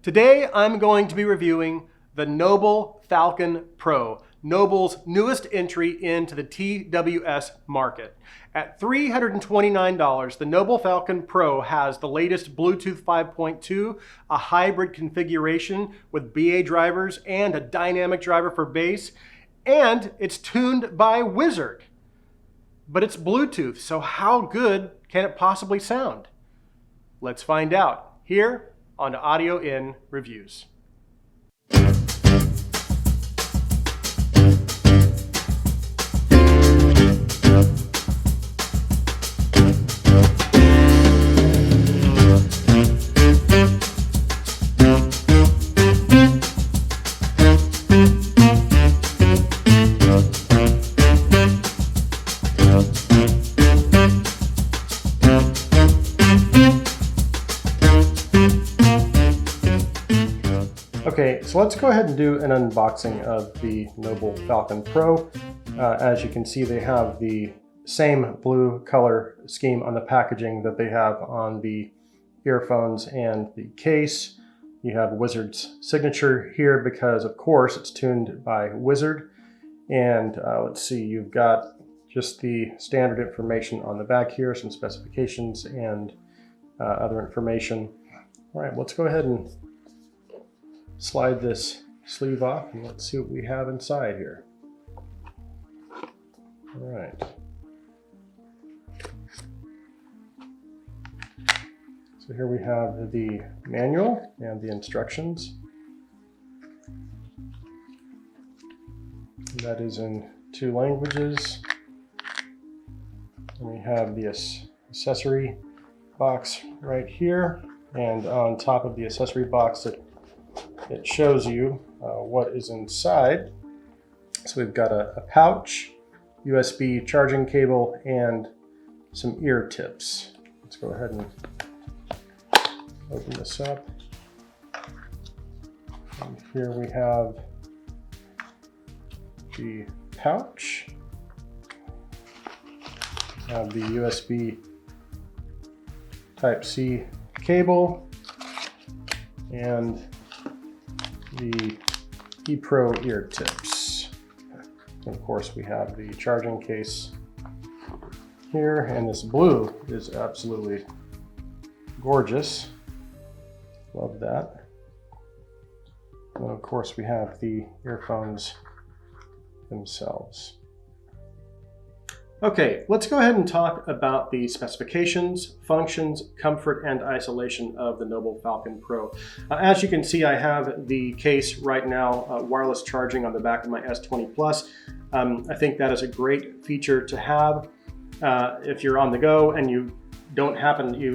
Today I'm going to be reviewing the Noble Falcon Pro, Noble's newest entry into the TWS market. At $329, the Noble Falcon Pro has the latest Bluetooth 5.2, a hybrid configuration with BA drivers and a dynamic driver for bass, and it's tuned by Wizard. But it's Bluetooth, so how good can it possibly sound? Let's find out here on Audio In Reviews. Okay, so let's go ahead and do an unboxing of the Noble Falcon Pro. As you can see, they have the same blue color scheme on the packaging that they have on the earphones and the case. You have Wizard's signature here because, of course, it's tuned by Wizard. And let's see, you've got just the standard information on the back here, some specifications and other information. All right, let's go ahead and slide this sleeve off and let's see what we have inside here. All right. So here we have the manual and the instructions. That is in 2 languages. And we have the accessory box right here, and on top of the accessory box it shows you what is inside. So we've got a pouch, USB charging cable, and some ear tips. Let's go ahead and open this up. And here we have the pouch. We have the USB Type-C cable and the ePro ear tips. And of course, we have the charging case here, and this blue is absolutely gorgeous. Love that. And of course, we have the earphones themselves. Okay, let's go ahead and talk about the specifications, functions, comfort, and isolation of the Noble Falcon Pro. As you can see, I have the case right now, wireless charging on the back of my S20 Plus. I think that is a great feature to have if you're on the go and you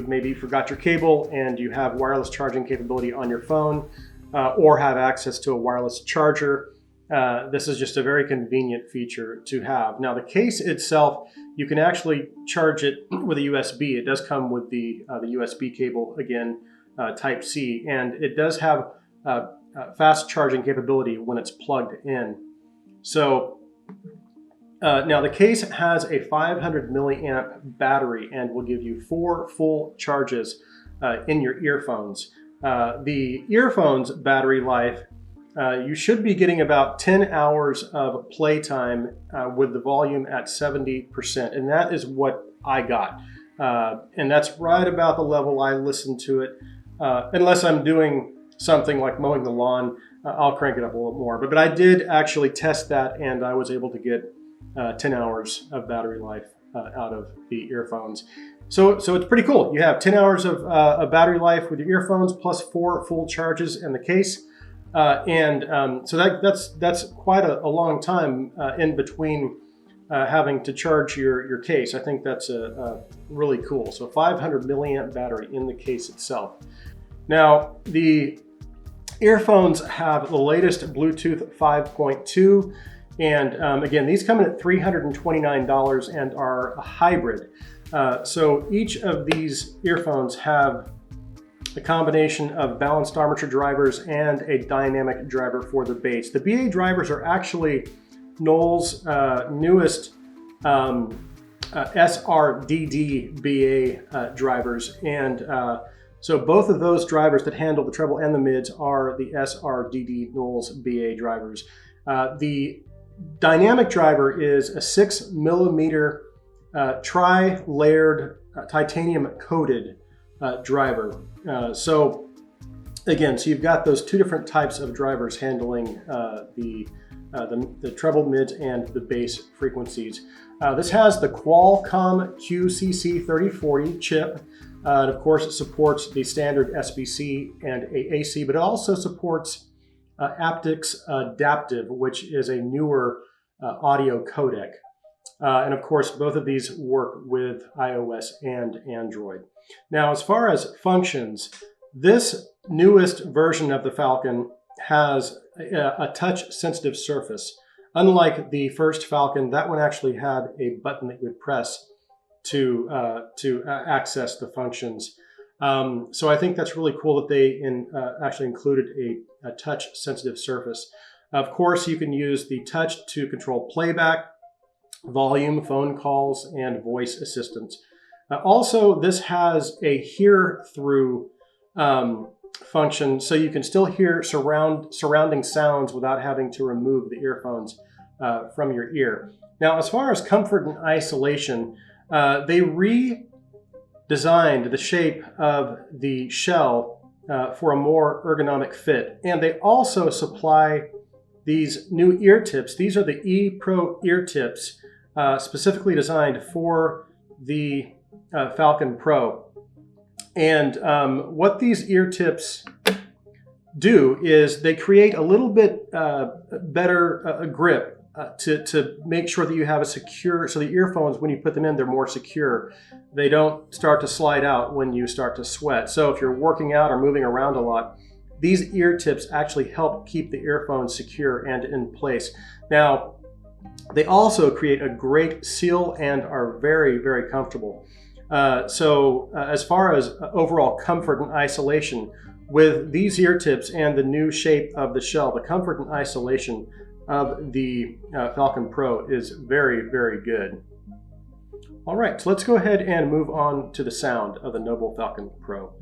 maybe forgot your cable and you have wireless charging capability on your phone or have access to a wireless charger. This is just a very convenient feature to have. Now, the case itself, you can actually charge it with a USB. It does come with the USB cable, again, Type-C, and it does have fast charging capability when it's plugged in. So now the case has a 500 milliamp battery and will give you 4 full charges in your earphones. The earphones battery life, you should be getting about 10 hours of playtime with the volume at 70%, and that is what I got. And that's right about the level I listen to it. Unless I'm doing something like mowing the lawn, I'll crank it up a little more. But I did actually test that, and I was able to get 10 hours of battery life out of the earphones. So it's pretty cool. You have 10 hours of battery life with your earphones plus 4 full charges in the case. So that's quite a long time in between having to charge your case. I think that's really cool. So 500 milliamp battery in the case itself. Now, the earphones have the latest Bluetooth 5.2, and again, these come in at $329 and are a hybrid. So each of these earphones have a combination of balanced armature drivers and a dynamic driver for the bass. The BA drivers are actually Knoll's newest SRDD BA drivers, and So both of those drivers that handle the treble and the mids are the SRDD Knowles BA drivers. The dynamic driver is a 6mm tri-layered titanium coated driver. So you've got those two different types of drivers handling the treble, mids, and the bass frequencies. This has the Qualcomm QCC3040 chip. And of course, it supports the standard SBC and AAC, but it also supports aptX Adaptive, which is a newer audio codec. And of course, both of these work with iOS and Android. Now, as far as functions, this newest version of the Falcon has a touch-sensitive surface. Unlike the first Falcon, that one actually had a button that you would press to access the functions. So I think that's really cool that they actually included a touch-sensitive surface. Of course, you can use the touch to control playback, volume, phone calls, and voice assistance. Also, this has a hear-through function, so you can still hear surrounding sounds without having to remove the earphones from your ear. Now, as far as comfort and isolation, they redesigned the shape of the shell for a more ergonomic fit, and they also supply these new ear tips. These are the ePro ear tips specifically designed for the Falcon Pro. And what these ear tips do is they create a little bit better grip to make sure that you have a secure, so the earphones, when you put them in, they're more secure. They don't start to slide out when you start to sweat. So if you're working out or moving around a lot, these ear tips actually help keep the earphones secure and in place. Now, they also create a great seal and are very, very comfortable. As far as overall comfort and isolation, with these ear tips and the new shape of the shell, the comfort and isolation of the Falcon Pro is very, very good. All right, so let's go ahead and move on to the sound of the Noble Falcon Pro.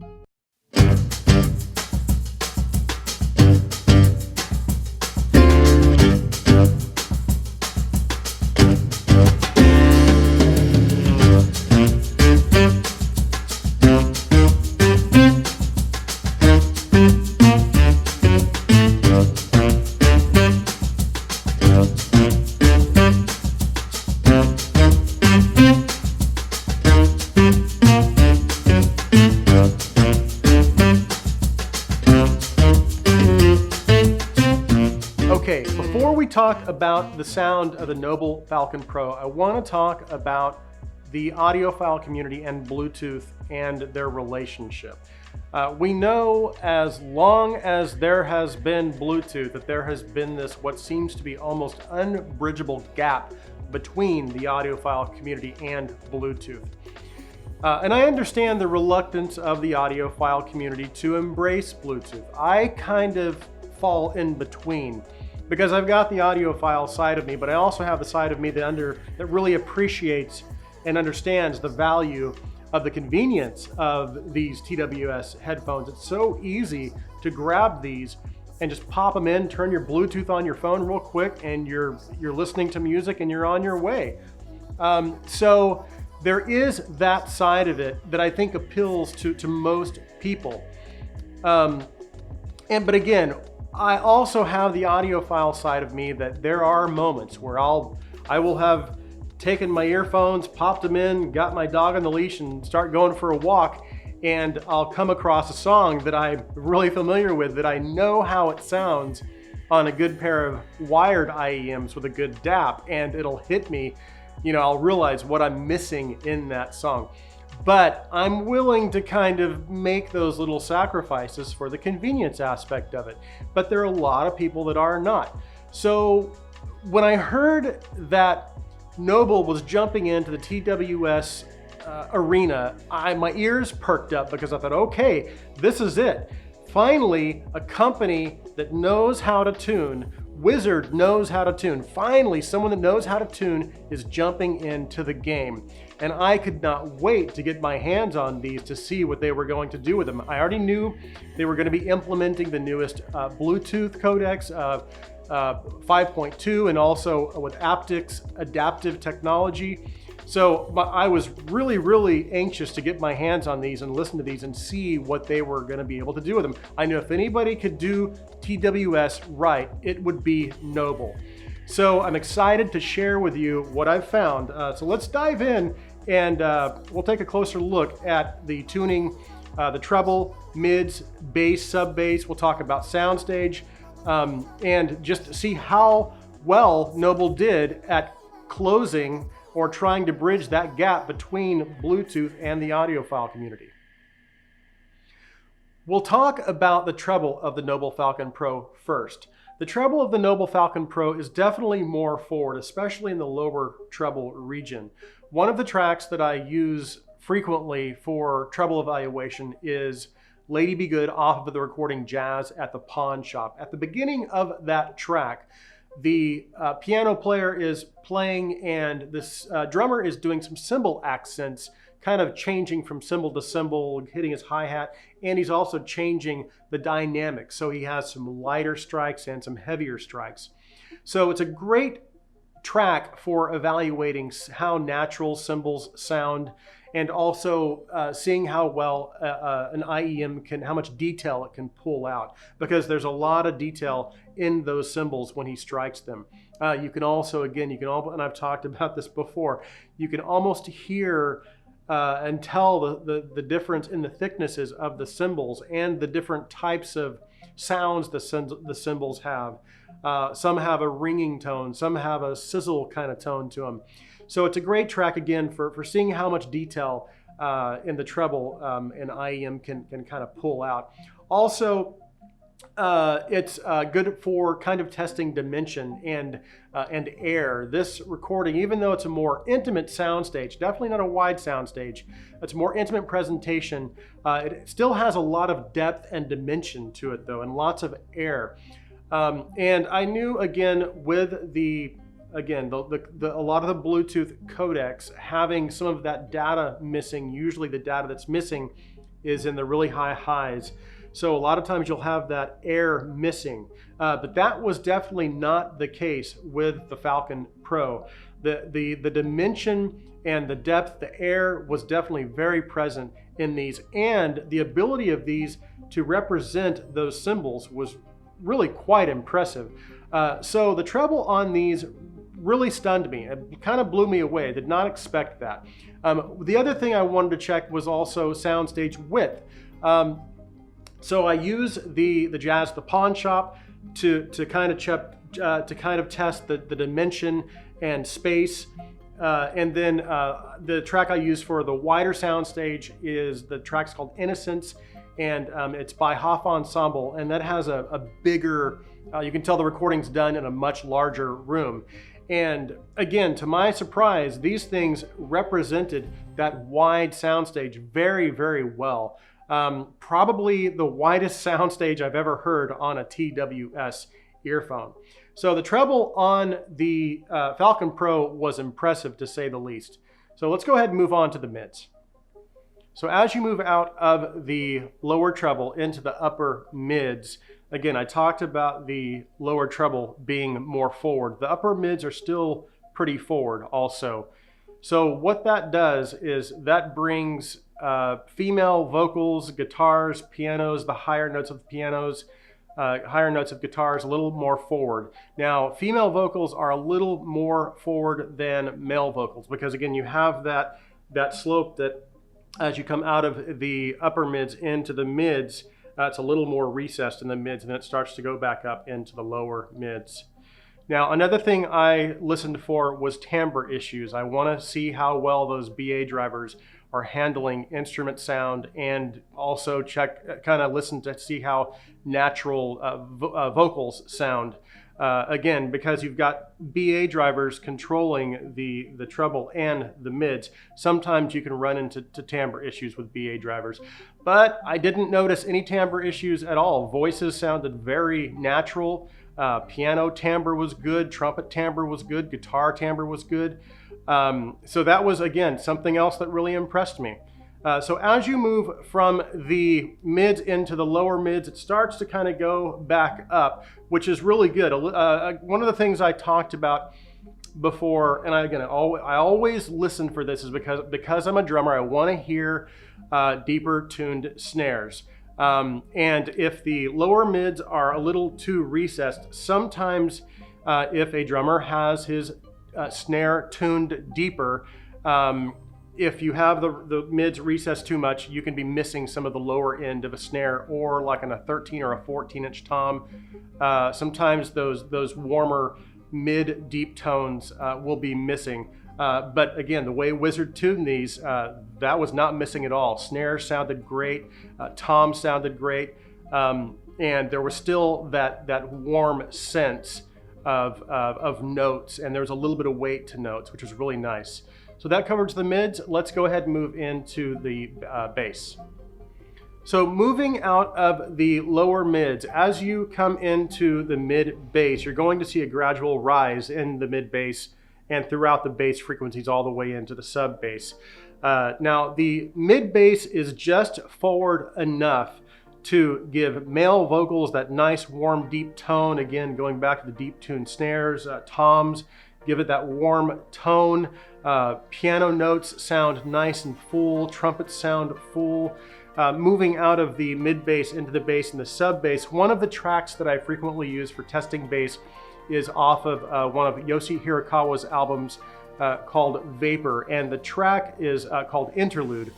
Okay, before we talk about the sound of the Noble Falcon Pro, I want to talk about the audiophile community and Bluetooth and their relationship. We know as long as there has been Bluetooth that there has been this what seems to be almost unbridgeable gap between the audiophile community and Bluetooth. And I understand the reluctance of the audiophile community to embrace Bluetooth. I kind of fall in between, because I've got the audiophile side of me, but I also have the side of me that really appreciates and understands the value of the convenience of these TWS headphones. It's so easy to grab these and just pop them in, turn your Bluetooth on your phone real quick, and you're listening to music and you're on your way. So there is that side of it that I think appeals to most people. But again, I also have the audiophile side of me that there are moments where I will have taken my earphones, popped them in, got my dog on the leash and start going for a walk, and I'll come across a song that I'm really familiar with, that I know how it sounds on a good pair of wired IEMs with a good DAP, and it'll hit me, I'll realize what I'm missing in that song. But I'm willing to kind of make those little sacrifices for the convenience aspect of it. But there are a lot of people that are not. So when I heard that Noble was jumping into the TWS arena, my ears perked up, because I thought, okay, this is it. Finally, a company that knows how to tune wizard knows how to tune. Finally, someone that knows how to tune is jumping into the game. And I could not wait to get my hands on these to see what they were going to do with them. I already knew they were going to be implementing the newest Bluetooth codecs, 5.2, and also with aptics adaptive technology. So I was really, really anxious to get my hands on these and listen to these and see what they were going to be able to do with them. I knew if anybody could do TWS right, it would be Noble. So I'm excited to share with you what I've found. So let's dive in and we'll take a closer look at the tuning, the treble, mids, bass, sub bass. We'll talk about soundstage and just see how well Noble did at closing or trying to bridge that gap between Bluetooth and the audiophile community. We'll talk about the treble of the Noble Falcon Pro first. The treble of the Noble Falcon Pro is definitely more forward, especially in the lower treble region. One of the tracks that I use frequently for treble evaluation is Lady Be Good off of the recording Jazz at the Pawn Shop. At the beginning of that track, the piano player is playing and this drummer is doing some cymbal accents, kind of changing from cymbal to cymbal, hitting his hi-hat, and he's also changing the dynamics. So he has some lighter strikes and some heavier strikes. So it's a great track for evaluating how natural cymbals sound and also seeing how well an IEM can, how much detail it can pull out, because there's a lot of detail in those cymbals when he strikes them. You can also, again, and I've talked about this before, you can almost hear and tell the difference in the thicknesses of the cymbals and the different types of sounds the cymbals have. Some have a ringing tone, some have a sizzle kind of tone to them. So it's a great track, again, for seeing how much detail in the treble an IEM can kind of pull out. Also, it's good for kind of testing dimension and air. This recording, even though it's a more intimate soundstage, definitely not a wide soundstage, it's a more intimate presentation, it still has a lot of depth and dimension to it though, and lots of air. And I knew, again, with a lot of the Bluetooth codecs having some of that data missing. Usually the data that's missing is in the really high highs. So a lot of times you'll have that air missing, but that was definitely not the case with the Falcon Pro. The dimension and the depth, the air was definitely very present in these, and the ability of these to represent those cymbals was really quite impressive. So the treble on these really stunned me. It kind of blew me away. I did not expect that. The other thing I wanted to check was also soundstage width. So I use the Jazz at the Pawn Shop to kind of test the dimension and space. And then the track I use for the wider soundstage is the track's called Innocence, and it's by Hoff Ensemble, and that has a bigger, you can tell the recording's done in a much larger room. And again, to my surprise, these things represented that wide soundstage very, very well. Probably the widest soundstage I've ever heard on a TWS earphone. So the treble on the Falcon Pro was impressive, to say the least. So let's go ahead and move on to the mids. So as you move out of the lower treble into the upper mids, again, I talked about the lower treble being more forward. The upper mids are still pretty forward also. So what that does is that brings female vocals, guitars, pianos, the higher notes of the pianos, higher notes of guitars a little more forward. Now, female vocals are a little more forward than male vocals because, again, you have that slope that as you come out of the upper mids into the mids, it's a little more recessed in the mids, and then it starts to go back up into the lower mids. Now, another thing I listened for was timbre issues. I want to see how well those BA drivers are handling instrument sound, and also check, kind of listen to see how natural vocals sound. Again, because you've got BA drivers controlling the treble and the mids, sometimes you can run into timbre issues with BA drivers. But I didn't notice any timbre issues at all. Voices sounded very natural. Piano timbre was good, trumpet timbre was good, guitar timbre was good. So that was, again, something else that really impressed me. So as you move from the mids into the lower mids, it starts to kind of go back up, which is really good. One of the things I talked about before, and I always listen for this, is because I'm a drummer, I want to hear deeper tuned snares. And if the lower mids are a little too recessed, sometimes if a drummer has his snare tuned deeper, if you have the mids recessed too much, you can be missing some of the lower end of a snare, or like on a 13 or a 14-inch tom. Sometimes those warmer mid deep tones will be missing. But again, the way Wizard tuned these, that was not missing at all. Snares sounded great, toms sounded great, and there was still that warm sense of notes, and there was a little bit of weight to notes, which was really nice. So that covers the mids. Let's go ahead and move into the bass. So moving out of the lower mids, as you come into the mid bass, you're going to see a gradual rise in the mid bass and throughout the bass frequencies all the way into the sub bass. Now the mid bass is just forward enough to give male vocals that nice warm deep tone. Again, going back to the deep tuned snares, toms give it that warm tone. Piano notes sound nice and full, trumpets sound full. Moving out of the mid bass into the bass and the sub bass, one of the tracks that I frequently use for testing bass is off of one of Yoshi Hirakawa's albums called Vapor, and the track is called Interlude.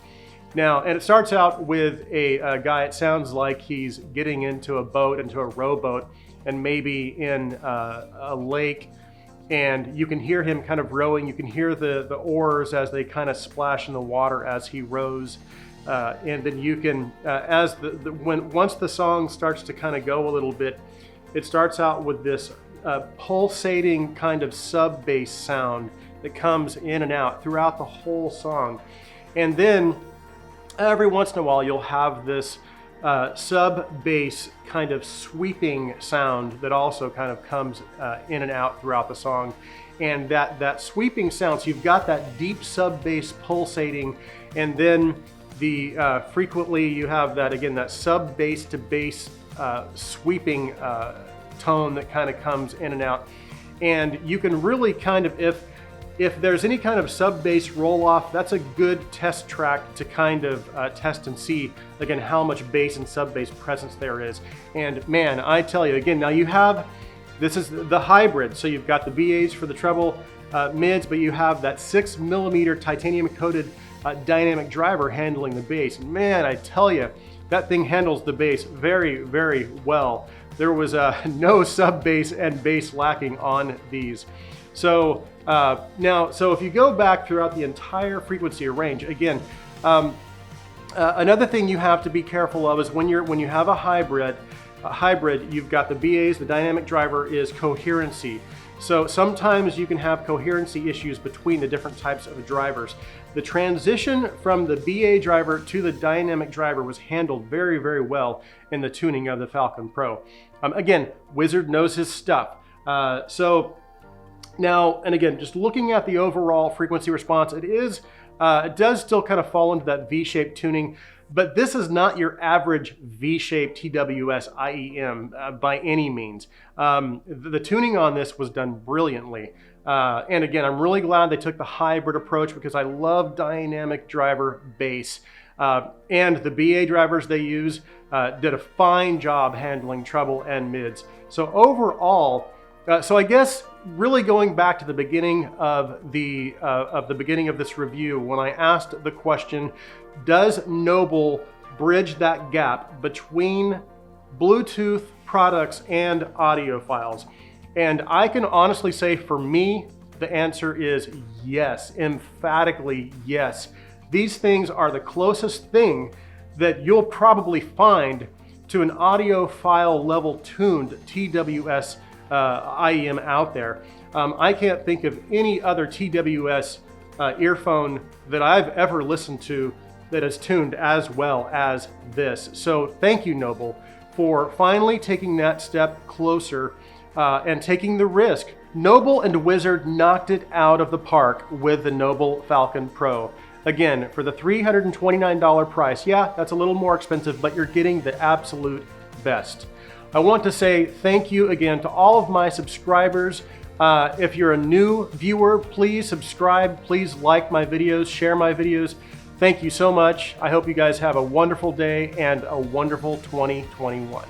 Now, and it starts out with a guy, it sounds like he's getting into a boat, into a rowboat, and maybe in a lake, and you can hear him kind of rowing. You can hear the oars as they kind of splash in the water as he rows. And then you can, once the song starts to kind of go a little bit, it starts out with this pulsating kind of sub bass sound that comes in and out throughout the whole song. And then every once in a while you'll have this sub bass kind of sweeping sound that also kind of comes in and out throughout the song. And that sweeping sound, so you've got that deep sub bass pulsating, and then frequently you have that, again, that sub bass to bass sweeping tone that kind of comes in and out. And you can really kind of, if there's any kind of sub bass roll off, that's a good test track to kind of test and see, again, how much bass and sub bass presence there is. And man, I tell you, again, now you have, this is the hybrid, so you've got the BAs for the treble mids, but you have that 6mm titanium coated dynamic driver handling the bass. And man, I tell you, that thing handles the bass very, very well. There was no sub bass and bass lacking on these. So so if you go back throughout the entire frequency range, again, another thing you have to be careful of is when you have a hybrid, you've got the BAs, the dynamic driver is coherency. So sometimes you can have coherency issues between the different types of drivers. The transition from the BA driver to the dynamic driver was handled very, very well in the tuning of the Falcon Pro. Again, Wizard knows his stuff. So now, and again, just looking at the overall frequency response, it does still kind of fall into that V-shaped tuning, but this is not your average V-shaped TWS IEM by any means. The tuning on this was done brilliantly. And again, I'm really glad they took the hybrid approach, because I love dynamic driver bass. And the BA drivers they use did a fine job handling treble and mids. So overall, so I guess really going back to the beginning of beginning of this review, when I asked the question, does Noble bridge that gap between Bluetooth products and audiophiles? And I can honestly say, for me, the answer is yes, emphatically yes. These things are the closest thing that you'll probably find to an audiophile level tuned TWS IEM out there. I can't think of any other TWS earphone that I've ever listened to that is tuned as well as this. So thank you, Noble, for finally taking that step closer and taking the risk. Noble and Wizard knocked it out of the park with the Noble Falcon Pro. Again, for the $329 price, yeah, that's a little more expensive, but you're getting the absolute best. I want to say thank you again to all of my subscribers. If you're a new viewer, please subscribe, please like my videos, share my videos. Thank you so much. I hope you guys have a wonderful day and a wonderful 2021.